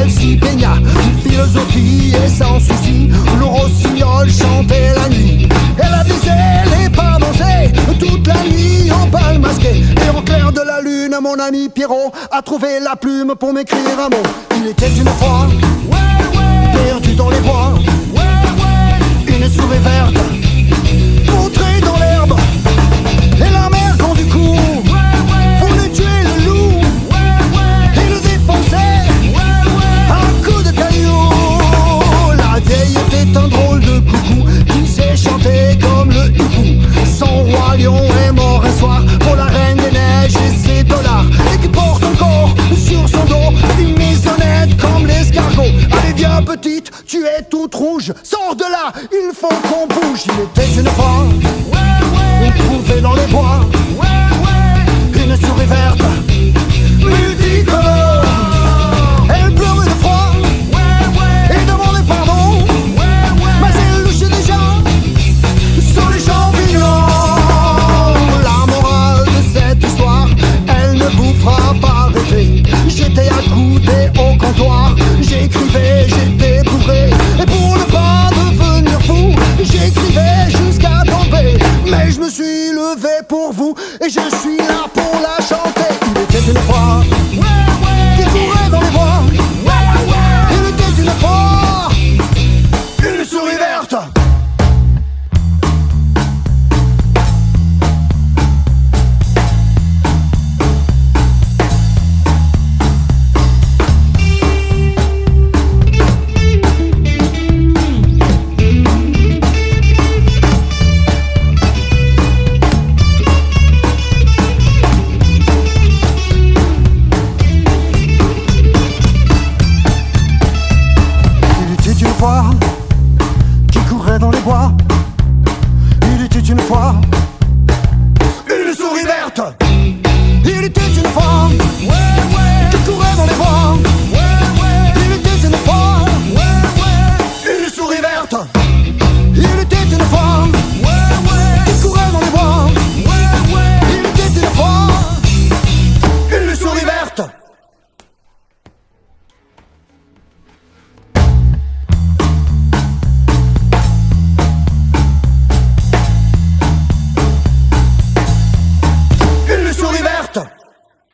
s'y baigna. Une philosophie et sans souci, le rossignol chantait la nuit. Elle avisait les pas manger toute la nuit en bal masqué. Et en clair de la lune, mon ami Pierrot a trouvé la plume pour m'écrire un mot. Il était une fois perdu dans les bois, une souris verte montrée dans l'herbe. Et la mère quand du coup voulait tuer le loup et le défoncer un coup de caillou. La vieille était un drôle de coucou qui sait chanter comme le hibou. Son roi lion est mort un soir pour la reine des neiges et ses dollars, et qui porte encore sur son dos une maisonnette comme l'escargot. Allez viens petite, tu es toute rouge, sors de là, il faut qu'on bouge. Il était une fois on trouvait dans les bois une souris verte